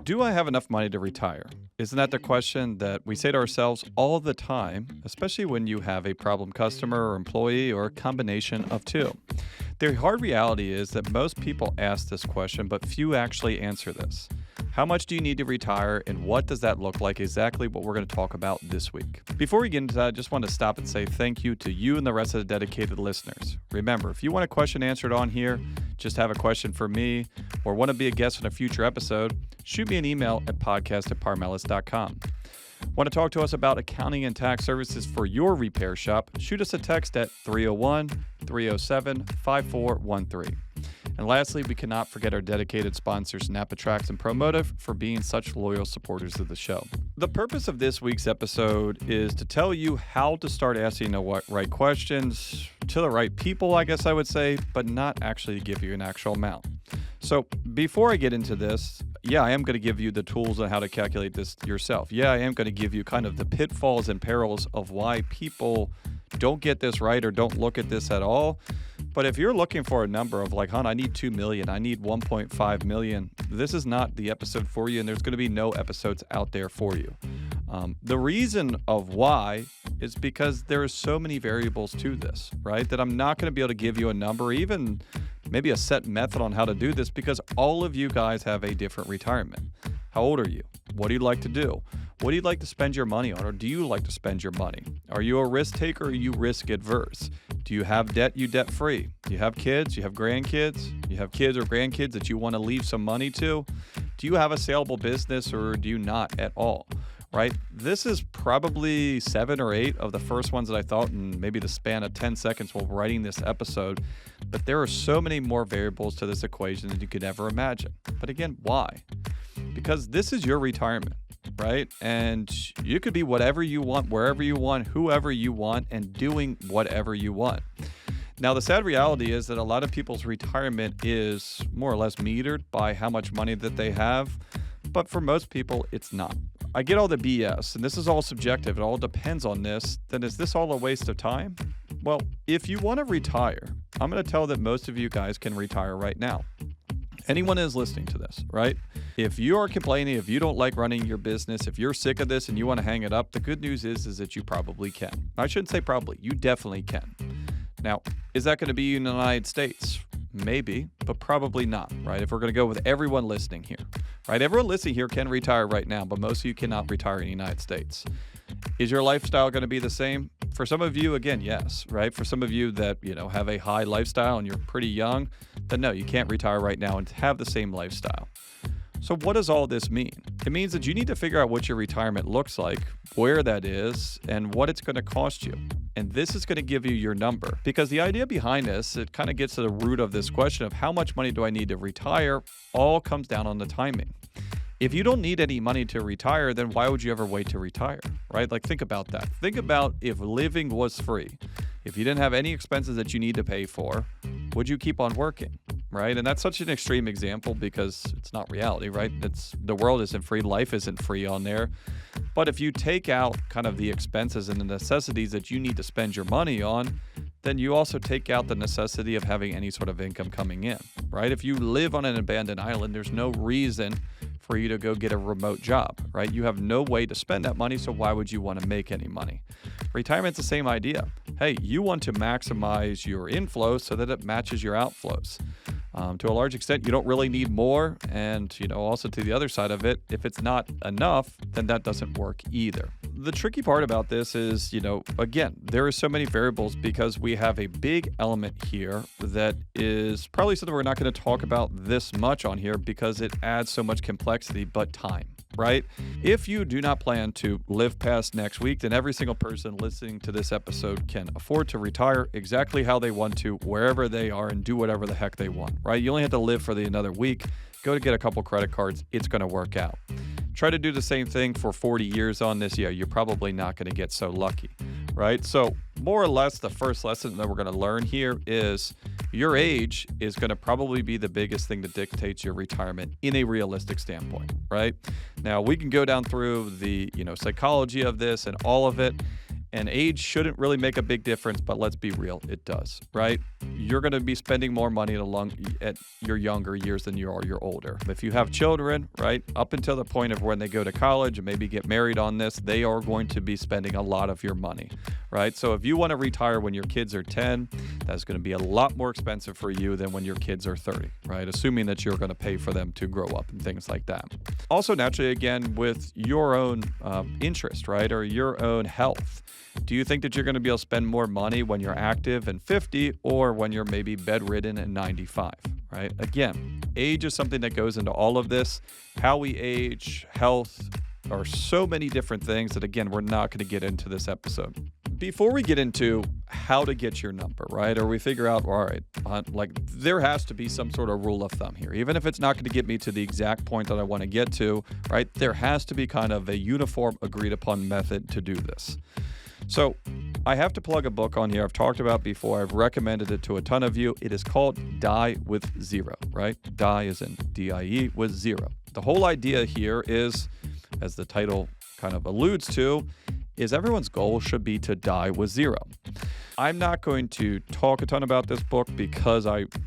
Do I have enough money to retire? Isn't that the question that we say to ourselves all the time, especially when you have a problem customer or employee or a combination of two? The hard reality is that most people ask this question, but few actually answer this. How much do you need to retire, and what does that look like? Exactly what we're going to talk about this week. Before we get into that, I just want to stop and say thank you to you and the rest of the dedicated listeners. Remember, if you want a question answered on here, just have a question for me, or want to be a guest on a future episode, shoot me an email at podcast@parmelis.com. Want to talk to us about accounting and tax services for your repair shop? Shoot us a text at 301-307-5413. And lastly, we cannot forget our dedicated sponsors, Napa Tracks and Promotive, for being such loyal supporters of the show. The purpose of this week's episode is to tell you how to start asking the right questions to the right people, I guess I would say, but not actually to give you an actual amount. So before I get into this, I am going to give you the tools on how to calculate this yourself. I am going to give you kind of the pitfalls and perils of why people don't get this right or don't look at this at all. But if you're looking for a number of like, I need 2 million, I need 1.5 million, this is not the episode for you, and there's going to be no episodes out there for you. The reason of why is because there are so many variables to this, right? That I'm not going to be able to give you a number, even maybe a set method on how to do this, because all of you guys have a different retirement. How old are you? What do you like to do? What do you like to spend your money on, or do you like to spend your money? Are you a risk taker, or are you risk adverse? Do you have debt? You debt free? Do you have kids? You have grandkids? You have kids or grandkids that you want to leave some money to? Do you have a saleable business, or do you not at all? Right? This is probably 7 or 8 of the first ones that I thought in maybe the span of 10 seconds while writing this episode. But there are so many more variables to this equation than you could ever imagine. But again, why? Because this is your retirement, right? And you could be whatever you want, wherever you want, whoever you want, and doing whatever you want. Now, the sad reality is that a lot of people's retirement is more or less metered by how much money that they have. But for most people, it's not. I get all the BS, and this is all subjective. It all depends on this. Then is this all a waste of time? Well, if you want to retire, I'm going to tell that most of you guys can retire right now. Anyone is listening to this, right? If you are complaining, if you don't like running your business, if you're sick of this and you want to hang it up, the good news is that you probably can. I shouldn't say probably. You definitely can. Now, is that going to be in the United States? Maybe, but probably not, right? If we're going to go with everyone listening here, right? Everyone listening here can retire right now, but most of you cannot retire in the United States. Is your lifestyle going to be the same? For some of you, again, yes, right? For some of you that, have a high lifestyle and you're pretty young, then no, you can't retire right now and have the same lifestyle. So what does all this mean? It means that you need to figure out what your retirement looks like, where that is, and what it's going to cost you. And this is going to give you your number. Because the idea behind this, it kind of gets to the root of this question of how much money do I need to retire, all comes down on the timing. If you don't need any money to retire, then why would you ever wait to retire, right? Like, think about that. Think about if living was free. If you didn't have any expenses that you need to pay for, would you keep on working, right? And that's such an extreme example because it's not reality, right? The world isn't free. Life isn't free on there. But if you take out kind of the expenses and the necessities that you need to spend your money on, then you also take out the necessity of having any sort of income coming in, right? If you live on an abandoned island, there's no reason for you to go get a remote job, right? You have no way to spend that money, so why would you want to make any money? Retirement's the same idea. Hey, you want to maximize your inflows so that it matches your outflows. To a large extent, you don't really need more. And, also to the other side of it, if it's not enough, then that doesn't work either. The tricky part about this is, again, there are so many variables because we have a big element here that is probably something we're not going to talk about this much on here because it adds so much complexity, but time. Right? If you do not plan to live past next week, then every single person listening to this episode can afford to retire exactly how they want to, wherever they are, and do whatever the heck they want, right? You only have to live for another week. Go to get a couple credit cards. It's going to work out. Try to do the same thing for 40 years on this. You're probably not going to get so lucky, right? So more or less, the first lesson that we're going to learn here is your age is going to probably be the biggest thing that dictates your retirement in a realistic standpoint, right? Now, we can go down through the, psychology of this and all of it. And age shouldn't really make a big difference, but let's be real, it does, right? You're going to be spending more money at your younger years than you are your older. If you have children, right, up until the point of when they go to college and maybe get married on this, they are going to be spending a lot of your money, right? So if you want to retire when your kids are 10, that's going to be a lot more expensive for you than when your kids are 30, right? Assuming that you're going to pay for them to grow up and things like that. Also, naturally, again, with your own interest, right, or your own health. Do you think that you're going to be able to spend more money when you're active and 50 or when you're maybe bedridden and 95, right? Again, age is something that goes into all of this. How we age, health, are so many different things that, again, we're not going to get into this episode. Before we get into how to get your number, right, or we figure out, all right, like there has to be some sort of rule of thumb here. Even if it's not going to get me to the exact point that I want to get to, right, there has to be kind of a uniform, agreed upon method to do this. So I have to plug a book on here I've talked about before. I've recommended it to a ton of you. It is called Die with Zero, right? Die as in D-I-E with zero. The whole idea here is, as the title kind of alludes to, is everyone's goal should be to die with zero. I'm not going to talk a ton about this book because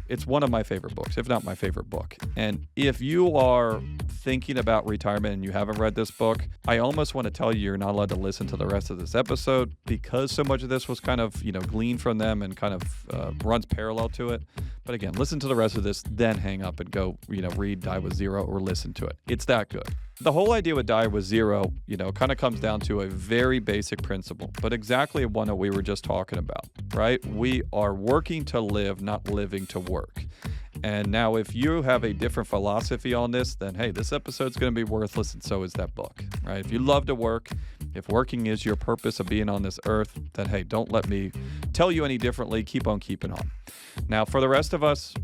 it's one of my favorite books, if not my favorite book. And if you are thinking about retirement and you haven't read this book, I almost want to tell you you're not allowed to listen to the rest of this episode because so much of this was kind of, gleaned from them and kind of runs parallel to it. But again, listen to the rest of this, then hang up and go, read Die with Zero or listen to it. It's that good. The whole idea with Die with Zero, kind of comes down to a very basic principle, but exactly one that we were just talking about, right? We are working to live, not living to work. And now if you have a different philosophy on this, then hey, this episode's going to be worthless and so is that book, right? If you love to work, if working is your purpose of being on this earth, then hey, don't let me tell you any differently. Keep on keeping on. Now, for the rest of us,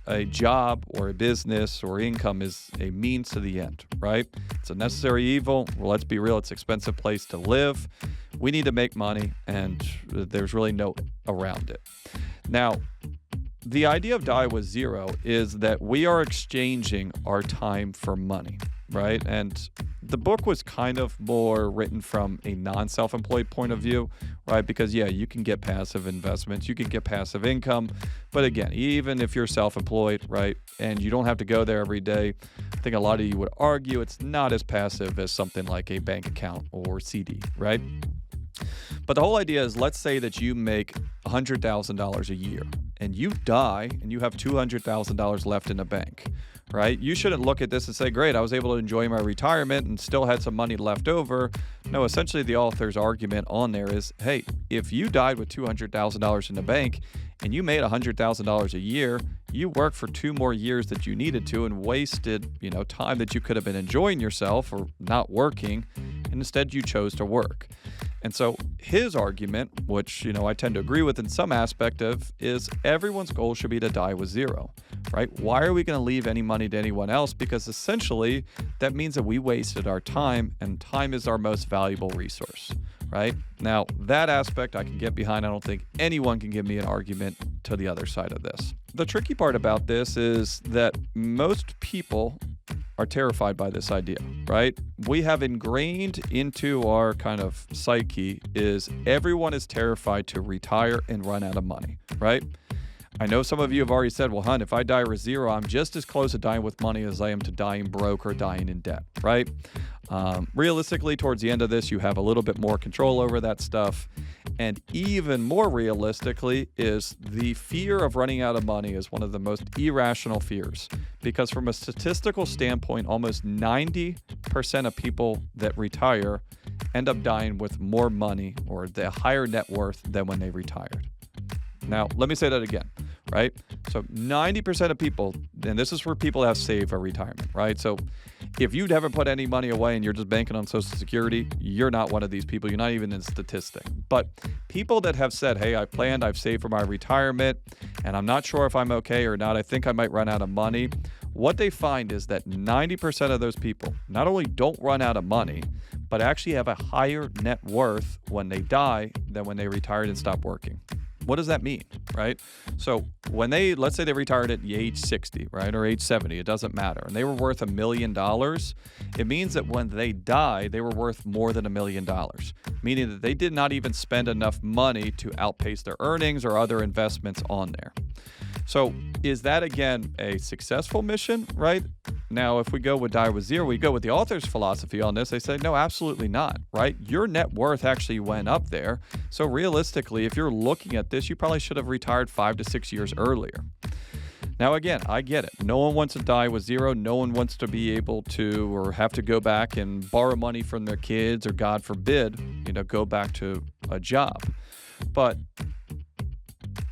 a job or a business or income is a means to the end, right? It's a necessary evil. Well, let's be real. It's an expensive place to live. We need to make money and there's really no around it. Now, the idea of Die with Zero is that we are exchanging our time for money, right? And the book was kind of more written from a non-self-employed point of view, right? Because, yeah, you can get passive investments, you can get passive income. But again, even if you're self-employed, right, and you don't have to go there every day, I think a lot of you would argue it's not as passive as something like a bank account or CD, right? But the whole idea is, let's say that you make $100,000 a year and you die and you have $200,000 left in the bank, right? You shouldn't look at this and say, great, I was able to enjoy my retirement and still had some money left over. No, essentially the author's argument on there is, hey, if you died with $200,000 in the bank and you made $100,000 a year, you worked for 2 more years that you needed to and wasted, time that you could have been enjoying yourself or not working, and instead you chose to work. And so his argument, which, I tend to agree with in some aspect of, is everyone's goal should be to die with zero, right? Why are we going to leave any money to anyone else? Because essentially that means that we wasted our time, and time is our most valuable resource, right? Now, that aspect I can get behind. I don't think anyone can give me an argument to the other side of this. The tricky part about this is that most people are terrified by this idea, right? We have ingrained into our kind of psyche is everyone is terrified to retire and run out of money, right? I know some of you have already said, well, hun, if I die with zero, I'm just as close to dying with money as I am to dying broke or dying in debt, right? Realistically, towards the end of this, you have a little bit more control over that stuff. And even more realistically is the fear of running out of money is one of the most irrational fears, because from a statistical standpoint, almost 90% of people that retire end up dying with more money or the higher net worth than when they retired. Now, let me say that again, right? So 90% of people, and this is for people that have saved for retirement, right? So if you haven't put any money away and you're just banking on Social Security, you're not one of these people. You're not even in statistic. But people that have said, hey, I've saved for my retirement and I'm not sure if I'm okay or not, I think I might run out of money. What they find is that 90% of those people not only don't run out of money, but actually have a higher net worth when they die than when they retired and stopped working. What does that mean, right? So when let's say they retired at age 60, right, or age 70, it doesn't matter, and they were worth $1 million, it means that when they die, they were worth more than $1 million, meaning that they did not even spend enough money to outpace their earnings or other investments on there. So is that, again, a successful mission, right? Now, if we go with Die with Zero, we go with the author's philosophy on this. They say, no, absolutely not, right? Your net worth actually went up there. So realistically, if you're looking at this, you probably should have retired 5 to 6 years earlier. Now, again, I get it. No one wants to die with zero. No one wants to be able to or have to go back and borrow money from their kids or, God forbid, go back to a job. But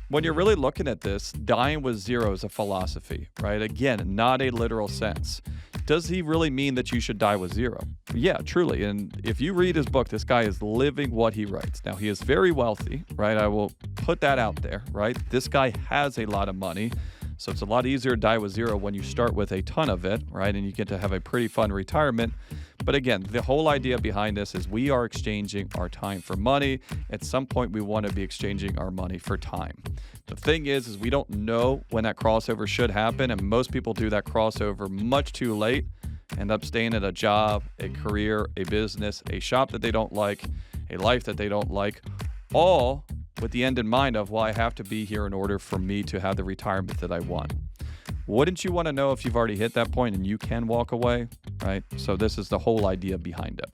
when you're really looking at this, dying with zero is a philosophy, right? Again, not a literal sense. Does he really mean that you should die with zero? Yeah, truly. And if you read his book, this guy is living what he writes. Now, he is very wealthy, right? I will put that out there, right? This guy has a lot of money. So it's a lot easier to die with zero when you start with a ton of it, right? And you get to have a pretty fun retirement. But again, the whole idea behind this is we are exchanging our time for money. At some point, we want to be exchanging our money for time. The thing is we don't know when that crossover should happen. And most people do that crossover much too late, end up staying at a job, a career, a business, a shop that they don't like, a life that they don't like, all with the end in mind of, well, I have to be here in order for me to have the retirement that I want. Wouldn't you want to know if you've already hit that point and you can walk away, right? So this is the whole idea behind it.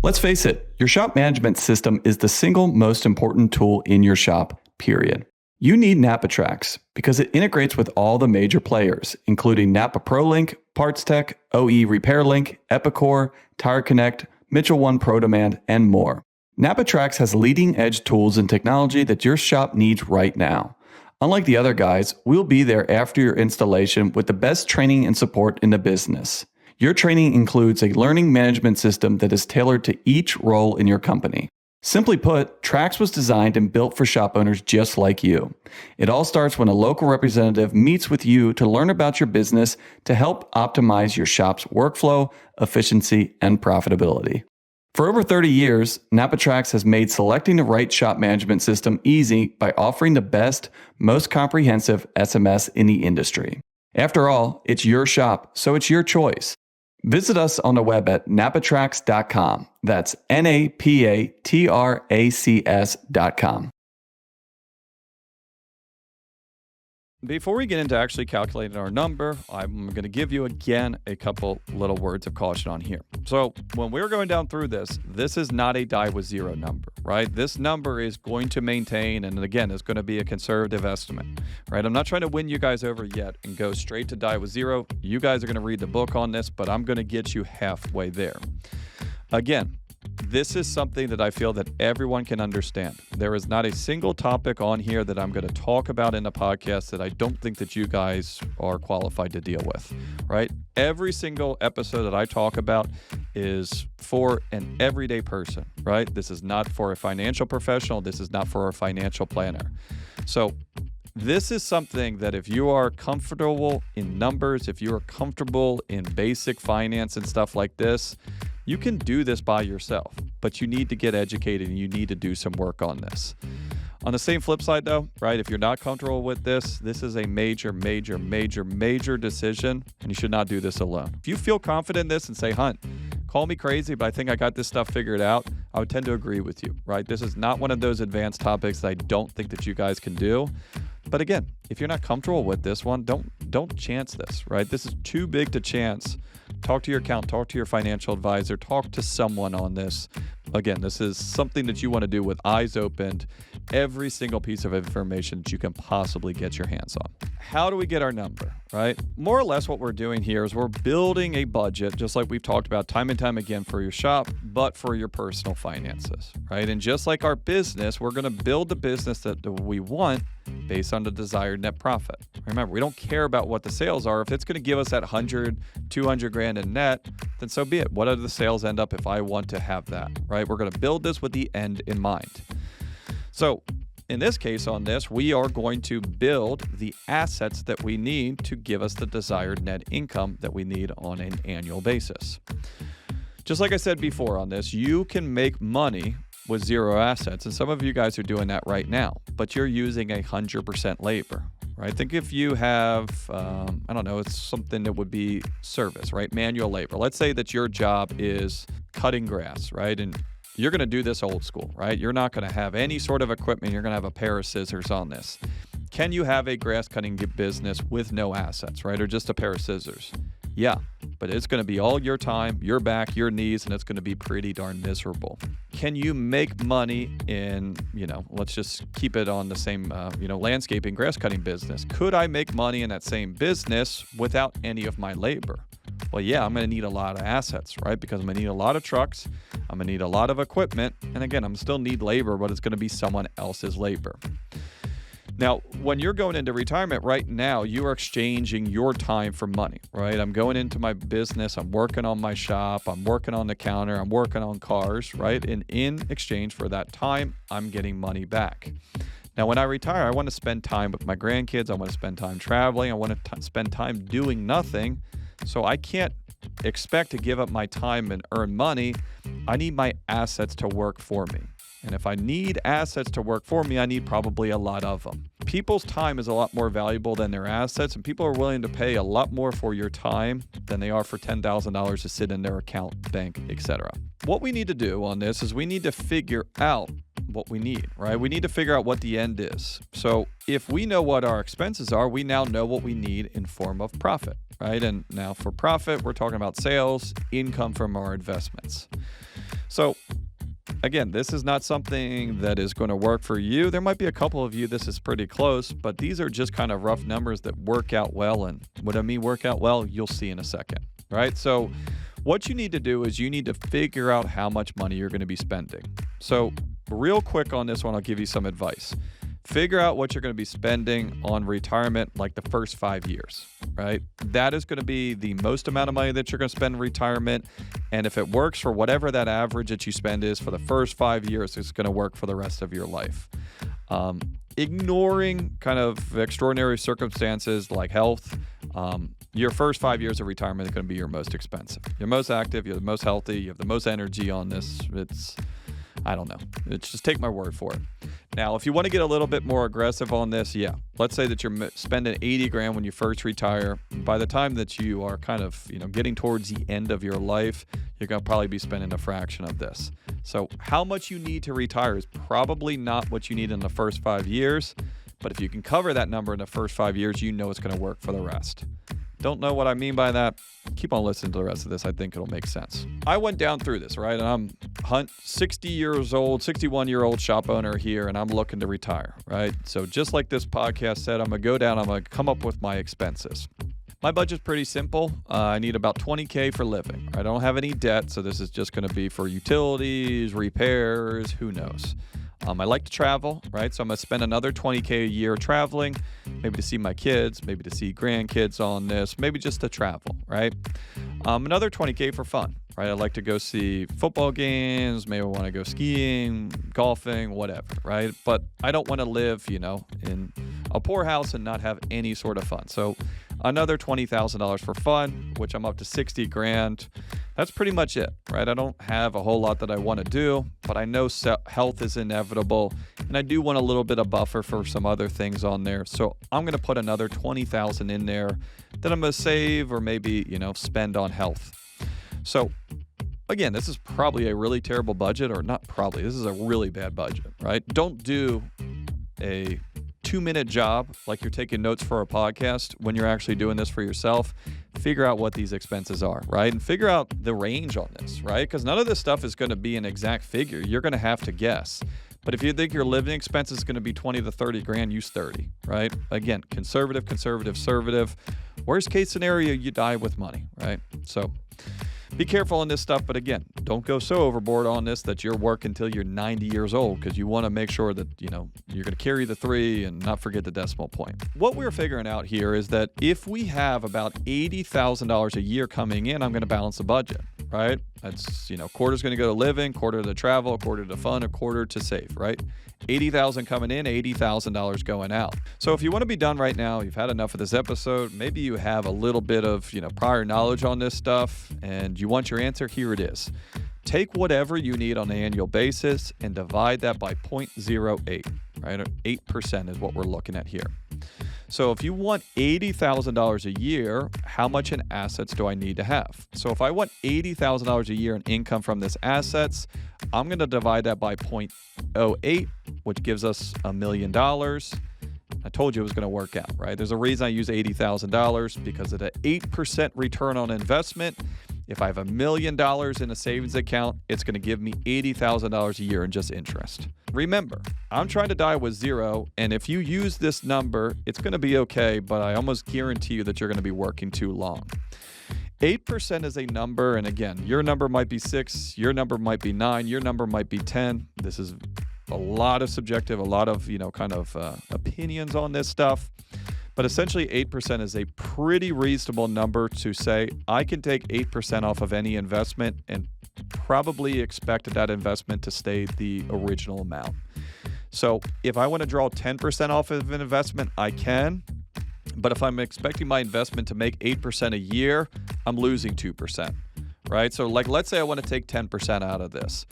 Let's face it, your shop management system is the single most important tool in your shop, period. You need NapaTrax because it integrates with all the major players, including Napa ProLink, PartsTech, OE RepairLink, Epicor, Tire Connect, Mitchell 1 Pro Demand, and more. NapaTrax has leading-edge tools and technology that your shop needs right now. Unlike the other guys, we'll be there after your installation with the best training and support in the business. Your training includes a learning management system that is tailored to each role in your company. Simply put, Trax was designed and built for shop owners just like you. It all starts when a local representative meets with you to learn about your business to help optimize your shop's workflow, efficiency, and profitability. For over 30 years, NapaTrax has made selecting the right shop management system easy by offering the best, most comprehensive SMS in the industry. After all, it's your shop, so it's your choice. Visit us on the web at napatrax.com. That's NAPATRACS.com. Before we get into actually calculating our number, I'm going to give you again a couple little words of caution on here. So when we're going down through this is not a die with zero number, right? This number is going to maintain, and again, it's going to be a conservative estimate, right? I'm not trying to win you guys over yet and go straight to die with zero. You guys are going to read the book on this, but I'm going to get you halfway there. Again, this is something that I feel that everyone can understand. There is not a single topic on here that I'm going to talk about in the podcast that I don't think that you guys are qualified to deal with, right? Every single episode that I talk about is for an everyday person, right? This is not for a financial professional. This is not for a financial planner. So this is something that if you are comfortable in numbers, if you are comfortable in basic finance and stuff like this, you can do this by yourself, but you need to get educated and you need to do some work on this. On the same flip side though, right, if you're not comfortable with this is a major decision, and you should not do this alone. If you feel confident in this and say, Hunt, call me crazy, but I think I got this stuff figured out, I would tend to agree with you, right? This is not one of those advanced topics that I don't think that you guys can do. But again, if you're not comfortable with this one, don't chance this, right? This is too big to chance. Talk to your accountant, talk to your financial advisor, talk to someone on this. Again, this is something that you want to do with eyes opened, every single piece of information that you can possibly get your hands on. How do we get our number, right? More or less what we're doing here is we're building a budget, just like we've talked about time and time again for your shop, but for your personal finances, right? And just like our business, we're going to build the business that we want based on the desired net profit. Remember, we don't care about what the sales are. If it's going to give us that 100, 200 grand in net, then so be it. What do the sales end up if I want to have that, right? We're going to build this with the end in mind. So in this case on this, we are going to build the assets that we need to give us the desired net income that we need on an annual basis. Just like I said before on this, you can make money with zero assets. And some of you guys are doing that right now, but you're using 100% labor, right? Think if you have, I don't know, it's something that would be service, right? Manual labor. Let's say that your job is cutting grass, right? And you're going to do this old school, right? You're not going to have any sort of equipment. You're going to have a pair of scissors on this. Can you have a grass cutting business with no assets, right? Or just a pair of scissors? Yeah, but it's going to be all your time, your back, your knees, and it's going to be pretty darn miserable. Can you make money in, let's just keep it on the same, landscaping, grass cutting business? Could I make money in that same business without any of my labor? Well, yeah, I'm going to need a lot of assets, right? Because I'm going to need a lot of trucks. I'm going to need a lot of equipment. And again, I'm still need labor, but it's going to be someone else's labor. Now, when you're going into retirement right now, you are exchanging your time for money, right? I'm going into my business. I'm working on my shop. I'm working on the counter. I'm working on cars, right? And in exchange for that time, I'm getting money back. Now, when I retire, I want to spend time with my grandkids. I want to spend time traveling. I want to spend time doing nothing. So I can't expect to give up my time and earn money. I need my assets to work for me. And if I need assets to work for me, I need probably a lot of them. People's time is a lot more valuable than their assets, and people are willing to pay a lot more for your time than they are for $10,000 to sit in their account, bank, etc. What we need to do on this is we need to figure out what we need, right? We need to figure out what the end is. So if we know what our expenses are, we now know what we need in form of profit, right? And now for profit, we're talking about sales, income from our investments. So again, this is not something that is going to work for you. There might be a couple of you this is pretty close, but these are just kind of rough numbers that work out well. And what I mean work out well, you'll see in a second, right? So what you need to do is you need to figure out how much money you're going to be spending. So real quick on this one, I'll give you some advice. Figure out what you're going to be spending on retirement like the first 5 years, right? That is going to be the most amount of money that you're going to spend in retirement. And if it works for whatever that average that you spend is for the first 5 years, it's going to work for the rest of your life. Ignoring kind of extraordinary circumstances like health, your first 5 years of retirement is going to be your most expensive. You're most active, you're the most healthy, you have the most energy on this. I don't know. It's just take my word for it. Now, if you want to get a little bit more aggressive on this, yeah, let's say that you're spending 80 grand when you first retire. By the time that you are kind of, getting towards the end of your life, you're going to probably be spending a fraction of this. So how much you need to retire is probably not what you need in the first 5 years. But if you can cover that number in the first 5 years, you know it's going to work for the rest. Don't know what I mean by that? Keep on listening to the rest of this. I think it'll make sense. I went down through this, right? And I'm 61-year-old shop owner here, and I'm looking to retire, right? So just like this podcast said, I'm going to go down, I'm going to come up with my expenses. My budget's pretty simple. I need about $20K for living. I don't have any debt, so this is just going to be for utilities, repairs, who knows. I like to travel, right? So I'm going to spend another $20K a year traveling, maybe to see my kids, maybe to see grandkids on this, maybe just to travel, right? Another $20K for fun, right? I like to go see football games, maybe I want to go skiing, golfing, whatever, right? But I don't want to live, in a poor house and not have any sort of fun. So another $20,000 for fun, which I'm up to 60 grand. That's pretty much it, right? I don't have a whole lot that I want to do, but I know health is inevitable, and I do want a little bit of buffer for some other things on there. So I'm going to put another 20,000 in there that I'm going to save or maybe, spend on health. So again, this is probably a really terrible budget, or not probably, this is a really bad budget, right? Don't do a 2-minute job like you're taking notes for a podcast when you're actually doing this for yourself. Figure out what these expenses are, right? And figure out the range on this, right? Because none of this stuff is going to be an exact figure. You're going to have to guess. But if you think your living expense is going to be 20 to 30 grand, use 30, right? Again, conservative. Worst case scenario, you die with money, right? So be careful on this stuff, but again, don't go so overboard on this that you're working until you're 90 years old, because you want to make sure that, you're going to carry the 3 and not forget the decimal point. What we're figuring out here is that if we have about $80,000 a year coming in, I'm going to balance the budget, right? That's, quarter's going to go to living, quarter to travel, quarter to fun, a quarter to save, right? $80,000 coming in, $80,000 going out. So if you want to be done right now, you've had enough of this episode, maybe you have a little bit of, prior knowledge on this stuff and you want your answer, here it is. take whatever you need on an annual basis and divide that by 0.08, right? Or 8% is what we're looking at here. So if you want $80,000 a year, how much in assets do I need to have? So if I want $80,000 a year in income from this assets, I'm going to divide that by 0.08, which gives us $1 million. I told you it was going to work out, right? There's a reason I use $80,000 because of the 8% return on investment. If I have $1 million in a savings account, it's going to give me $80,000 a year in just interest. Remember, I'm trying to die with zero, and if you use this number, it's going to be okay, but I almost guarantee you that you're going to be working too long. 8% is a number, and again, your number might be 6, your number might be 9, your number might be 10. This is a lot of subjective, a lot of, opinions on this stuff. But essentially 8% is a pretty reasonable number to say, I can take 8% off of any investment and probably expect that investment to stay the original amount. So if I want to draw 10% off of an investment, I can. But if I'm expecting my investment to make 8% a year, I'm losing 2%, right? So let's say I want to take 10% out of this.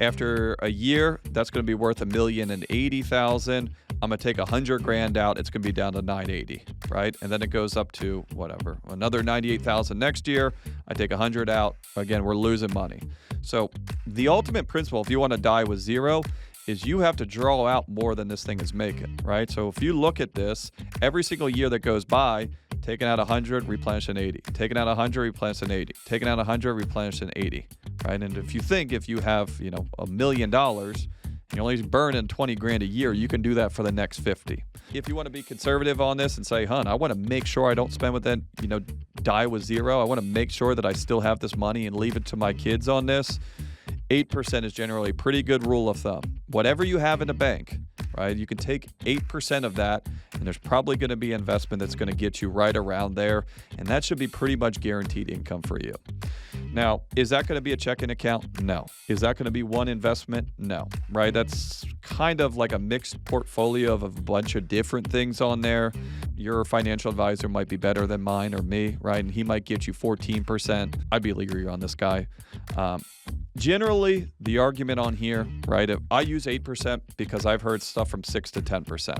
After a year, that's going to be worth $1,080,000. I'm going to take $100,000 out. It's going to be down to $980,000, right? And then it goes up to whatever, another $98,000 next year. I take $100,000 out. Again, we're losing money. So the ultimate principle, if you want to die with zero, is you have to draw out more than this thing is making, right? So if you look at this, every single year that goes by, taking out 100, replenishing 80, taking out 100, replenishing 80, taking out 100, replenishing 80, right? And if you have, $1 million, you're only burning $20,000 a year, you can do that for the next 50. If you want to be conservative on this and say, I want to make sure I don't spend with it, die with zero. I want to make sure that I still have this money and leave it to my kids on this. 8% is generally a pretty good rule of thumb. Whatever you have in a bank, right? You can take 8% of that, and there's probably going to be investment that's going to get you right around there, and that should be pretty much guaranteed income for you. Now, is that going to be a checking account? No. Is that going to be one investment? No, right? That's kind of like a mixed portfolio of a bunch of different things on there. Your financial advisor might be better than mine or me, right? And he might get you 14%. I'd be leery on this guy. Generally, the argument on here, right, I use 8% because I've heard stuff from 6 to 10%.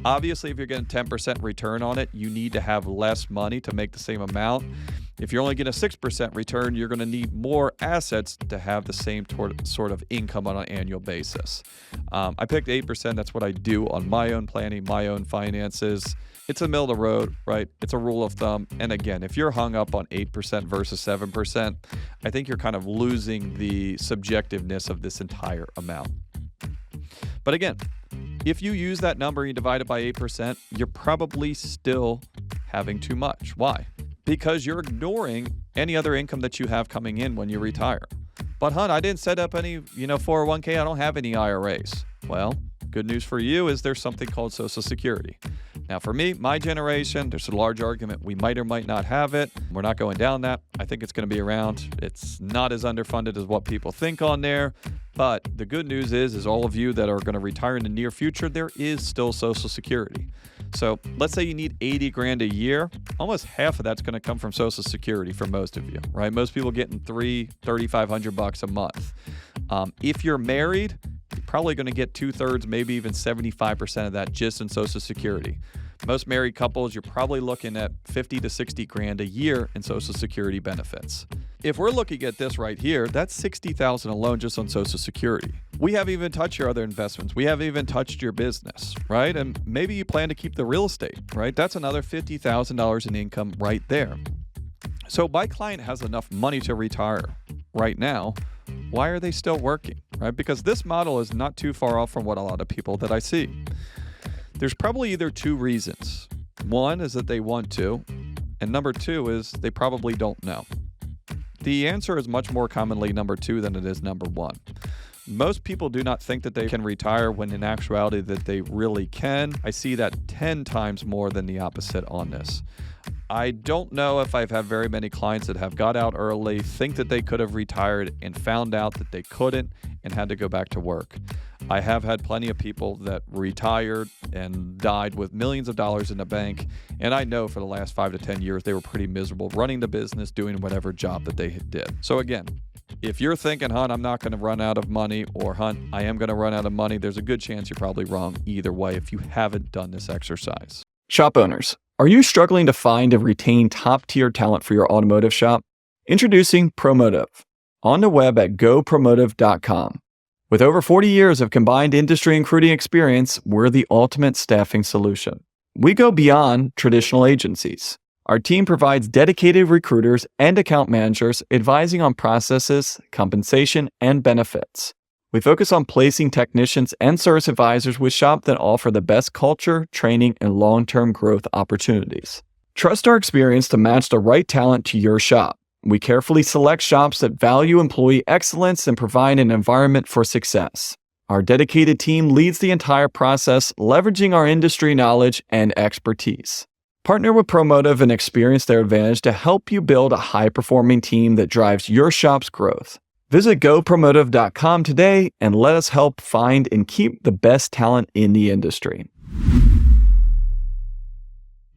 Obviously, if you're getting 10% return on it, you need to have less money to make the same amount. If you're only getting a 6% return, you're going to need more assets to have the same sort of income on an annual basis. I picked 8%. That's what I do on my own planning, my own finances. It's a middle of the road, right? It's a rule of thumb. And again, if you're hung up on 8% versus 7%, I think you're kind of losing the subjectiveness of this entire amount. But again, if you use that number and you divide it by 8%, you're probably still having too much. Why? Because you're ignoring any other income that you have coming in when you retire. But I didn't set up any, 401k. I don't have any IRAs. Well, good news for you is there's something called Social Security. Now, for me, my generation, there's a large argument we might or might not have it. We're not going down that. I think it's going to be around. It's not as underfunded as what people think on there. But the good news is all of you that are going to retire in the near future, there is still Social Security. So let's say you need $80,000 a year. Almost half of that's going to come from Social Security for most of you, right? Most people getting $3,500 a month. If you're married, you're probably going to get 2/3, maybe even 75% of that just in Social Security. Most married couples, you're probably looking at $50,000 to $60,000 a year in Social Security benefits. If we're looking at this right here, that's $60,000 alone just on Social Security. We haven't even touched your other investments. We haven't even touched your business, right? And maybe you plan to keep the real estate, right? That's another $50,000 in income right there. So my client has enough money to retire right now. Why are they still working, right? Because this model is not too far off from what a lot of people that I see. There's probably either two reasons. One is that they want to, and number two is they probably don't know. The answer is much more commonly number two than it is number one. Most people do not think that they can retire when in actuality that they really can. I see that 10 times more than the opposite on this. I don't know if I've had very many clients that have got out early, think that they could have retired and found out that they couldn't and had to go back to work. I have had plenty of people that retired and died with millions of dollars in the bank. And I know for the last 5 to 10 years, they were pretty miserable running the business, doing whatever job that they did. So again, If you're thinking, Hunt, I'm not going to run out of money, or Hunt, I am going to run out of money, there's a good chance you're probably wrong either way if you haven't done this exercise. Shop owners, are you struggling to find and retain top-tier talent for your automotive shop? Introducing Promotive, on the web at gopromotive.com. With over 40 years of combined industry and recruiting experience, we're the ultimate staffing solution. We go beyond traditional agencies. Our team provides dedicated recruiters and account managers advising on processes, compensation, and benefits. We focus on placing technicians and service advisors with shops that offer the best culture, training, and long-term growth opportunities. Trust our experience to match the right talent to your shop. We carefully select shops that value employee excellence and provide an environment for success. Our dedicated team leads the entire process, leveraging our industry knowledge and expertise. Partner with Promotive and experience their advantage to help you build a high-performing team that drives your shop's growth. Visit gopromotive.com today and let us help find and keep the best talent in the industry.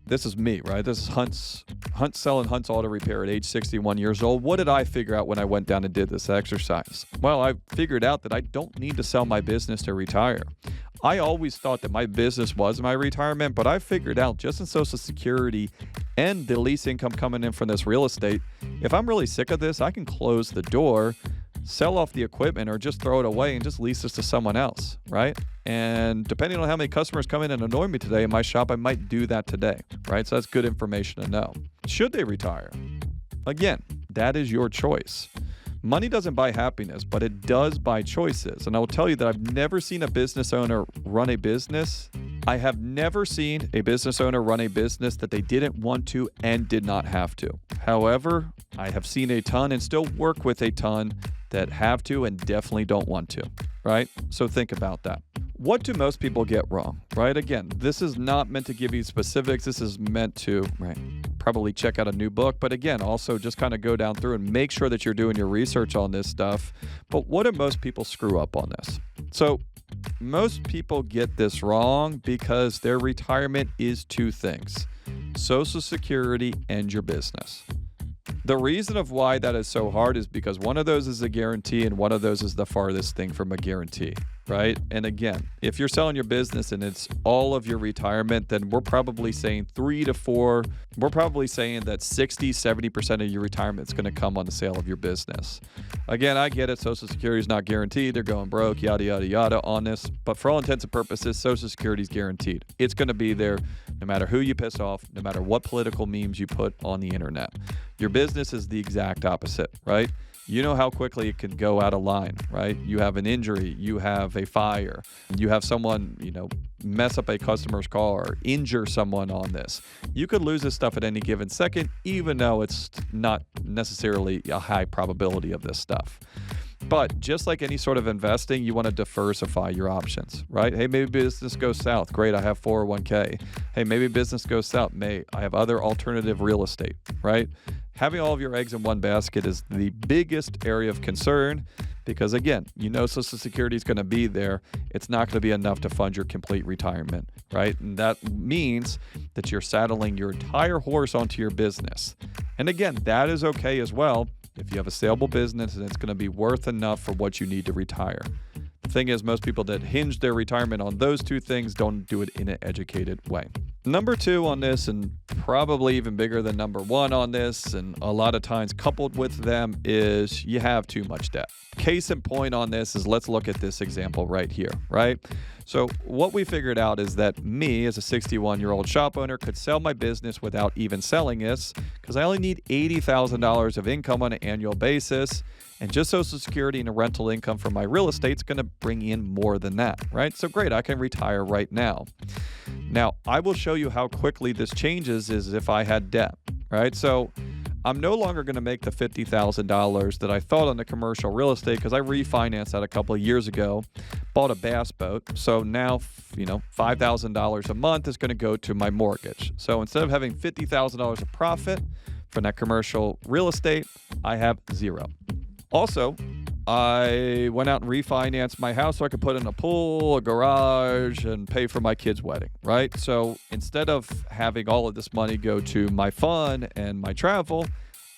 This is me, right? This is Hunt selling Hunt's Auto Repair at age 61 years old. What did I figure out when I went down and did this exercise? Well, I figured out that I don't need to sell my business to retire. I always thought that my business was my retirement, but I figured out just in Social Security and the lease income coming in from this real estate, if I'm really sick of this, I can close the door, sell off the equipment, or just throw it away and just lease this to someone else, right? And depending on how many customers come in and annoy me today in my shop, I might do that today, right? So that's good information to know. Should they retire? Again, that is your choice. Money doesn't buy happiness, but it does buy choices. And I will tell you that I've never seen a business owner run a business. I have never seen a business owner run a business that they didn't want to and did not have to. However, I have seen a ton and still work with a ton that have to and definitely don't want to, right? So think about that. What do most people get wrong, right? Again, this is not meant to give you specifics. This is meant to, right, probably check out a new book. But again, also just kind of go down through and make sure that you're doing your research on this stuff. But what do most people screw up on this? So most people get this wrong because their retirement is two things: Social Security and your business. The reason of why that is so hard is because one of those is a guarantee and one of those is the farthest thing from a guarantee, right? And again, if you're selling your business and it's all of your retirement, then we're probably saying 3 to 4. We're probably saying that 60, 70% of your retirement is going to come on the sale of your business. Again, I get it. Social Security is not guaranteed. They're going broke, yada, yada, yada on this. But for all intents and purposes, Social Security is guaranteed. It's going to be there no matter who you piss off, no matter what political memes you put on the internet. Your business is the exact opposite, right? You know how quickly it can go out of line, right? You have an injury, you have a fire, you have someone, mess up a customer's car, injure someone on this. You could lose this stuff at any given second, even though it's not necessarily a high probability of this stuff. But just like any sort of investing, you want to diversify your options, right? Hey, maybe business goes south. Great, I have 401k. Hey, maybe business goes south. I have other alternative real estate, right? Having all of your eggs in one basket is the biggest area of concern because, again, Social Security is going to be there. It's not going to be enough to fund your complete retirement, right? And that means that you're saddling your entire horse onto your business. And again, that is okay as well if you have a saleable business and it's going to be worth enough for what you need to retire. The thing is, most people that hinge their retirement on those two things don't do it in an educated way. Number 2 on this, and probably even bigger than number 1 on this, and a lot of times coupled with them, is you have too much debt. Case in point on this is, let's look at this example right here, right? So what we figured out is that me, as a 61-year-old shop owner, could sell my business without even selling this because I only need $80,000 of income on an annual basis. And just Social Security and a rental income from my real estate is going to bring in more than that, right? So great, I can retire right now. Now, I will show you how quickly this changes is if I had debt, right? So I'm no longer going to make the $50,000 that I thought on the commercial real estate because I refinanced that a couple of years ago, bought a bass boat. So now, $5,000 a month is going to go to my mortgage. So instead of having $50,000 of profit from that commercial real estate, I have zero. Also, I went out and refinanced my house so I could put in a pool, a garage, and pay for my kid's wedding, right? So instead of having all of this money go to my fun and my travel,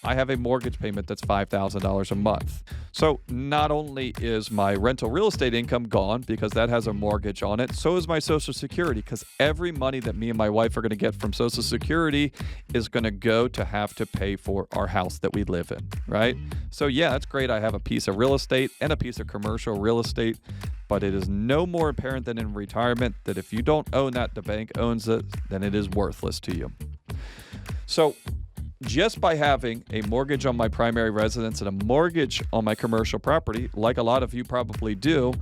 I have a mortgage payment that's $5,000 a month. So not only is my rental real estate income gone because that has a mortgage on it, so is my Social Security, because every money that me and my wife are going to get from Social Security is going to go to have to pay for our house that we live in, right? So yeah, that's great. I have a piece of real estate and a piece of commercial real estate, but it is no more apparent than in retirement that if you don't own that, the bank owns it, then it is worthless to you. So just by having a mortgage on my primary residence and a mortgage on my commercial property, like a lot of you probably do,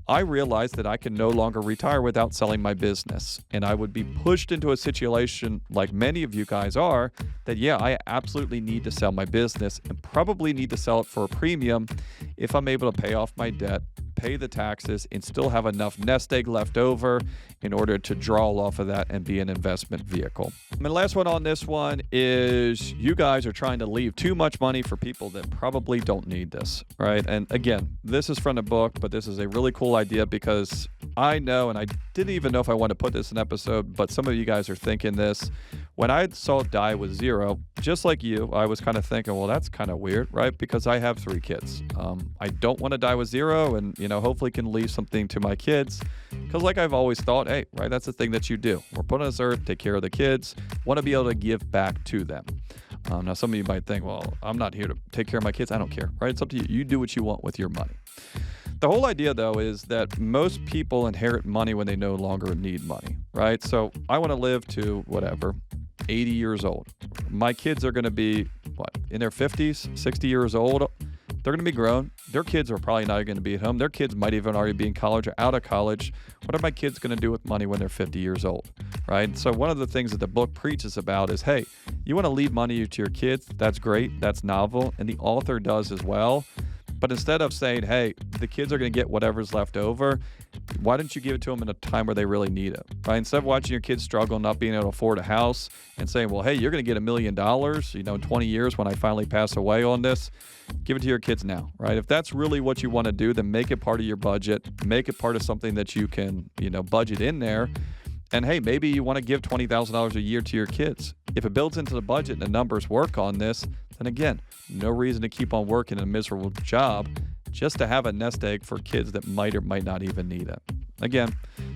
I realized that I can no longer retire without selling my business. And I would be pushed into a situation like many of you guys are, that yeah, I absolutely need to sell my business and probably need to sell it for a premium if I'm able to pay off my debt, pay the taxes, and still have enough nest egg left over in order to draw off of that and be an investment vehicle. And the last one on this one is you guys are trying to leave too much money for people that probably don't need this, right? And again, this is from the book, but this is a really cool idea because I know, and I didn't even know if I want to put this in an episode, but some of you guys are thinking this. When I saw Die with Zero, just like you, I was kind of thinking, well, that's kind of weird, right? Because I have 3 kids. I don't want to die with zero and, hopefully can leave something to my kids. Because like I've always thought, hey, right, that's the thing that you do. We're put on this earth, take care of the kids, want to be able to give back to them. Now, some of you might think, well, I'm not here to take care of my kids. I don't care, right? It's up to you. You do what you want with your money. The whole idea, though, is that most people inherit money when they no longer need money, right? So I want to live to whatever, 80 years old. My kids are going to be, in their 50s, 60 years old. They're going to be grown. Their kids are probably not going to be at home. Their kids might even already be in college or out of college. What are my kids going to do with money when they're 50 years old, right? So one of the things that the book preaches about is, hey, you want to leave money to your kids? That's great. That's novel. And the author does as well. But instead of saying, hey, the kids are going to get whatever's left over, why don't you give it to them in a time where they really need it, right? Instead of watching your kids struggle, not being able to afford a house and saying, well, hey, you're going to get $1 million, in 20 years when I finally pass away on this, give it to your kids now, right? If that's really what you want to do, then make it part of your budget, make it part of something that you can, budget in there. And hey, maybe you want to give $20,000 a year to your kids. If it builds into the budget and the numbers work on this, then again, no reason to keep on working a miserable job just to have a nest egg for kids that might or might not even need it. Again,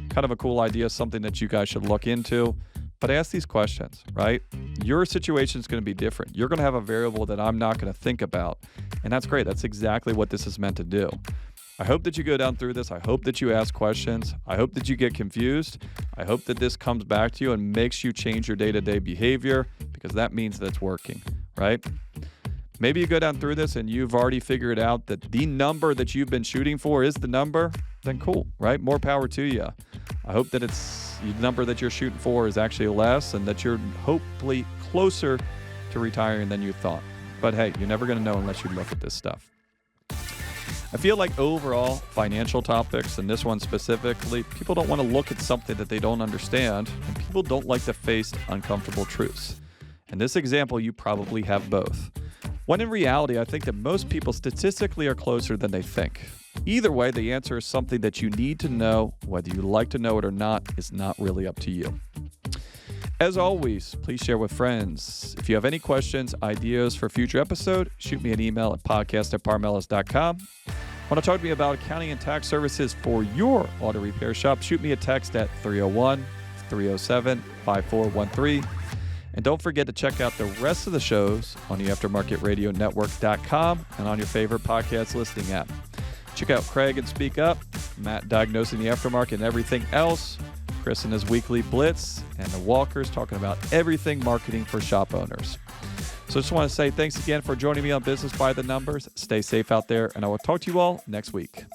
kind of a cool idea, something that you guys should look into. But ask these questions, right? Your situation is going to be different. You're going to have a variable that I'm not going to think about. And that's great. That's exactly what this is meant to do. I hope that you go down through this. I hope that you ask questions. I hope that you get confused. I hope that this comes back to you and makes you change your day-to-day behavior, because that means that it's working, right? Maybe you go down through this and you've already figured out that the number that you've been shooting for is the number. Then cool, right? More power to you. I hope that it's the number that you're shooting for is actually less and that you're hopefully closer to retiring than you thought. But hey, you're never going to know unless you look at this stuff. I feel like overall financial topics, and this one specifically, people don't want to look at something that they don't understand, and people don't like to face uncomfortable truths. In this example, you probably have both. When in reality, I think that most people statistically are closer than they think. Either way, the answer is something that you need to know. Whether you like to know it or not is not really up to you. As always, please share with friends. If you have any questions, ideas for a future episode, shoot me an email at podcast@parmelis.com. Want to talk to me about accounting and tax services for your auto repair shop? Shoot me a text at 301-307-5413. And don't forget to check out the rest of the shows on the AftermarketRadioNetwork.com and on your favorite podcast listening app. Check out Craig and Speak Up, Matt diagnosing the aftermarket and everything else, Chris and his weekly Blitz, and the Walkers talking about everything marketing for shop owners. So I just want to say thanks again for joining me on Business by the Numbers. Stay safe out there, and I will talk to you all next week.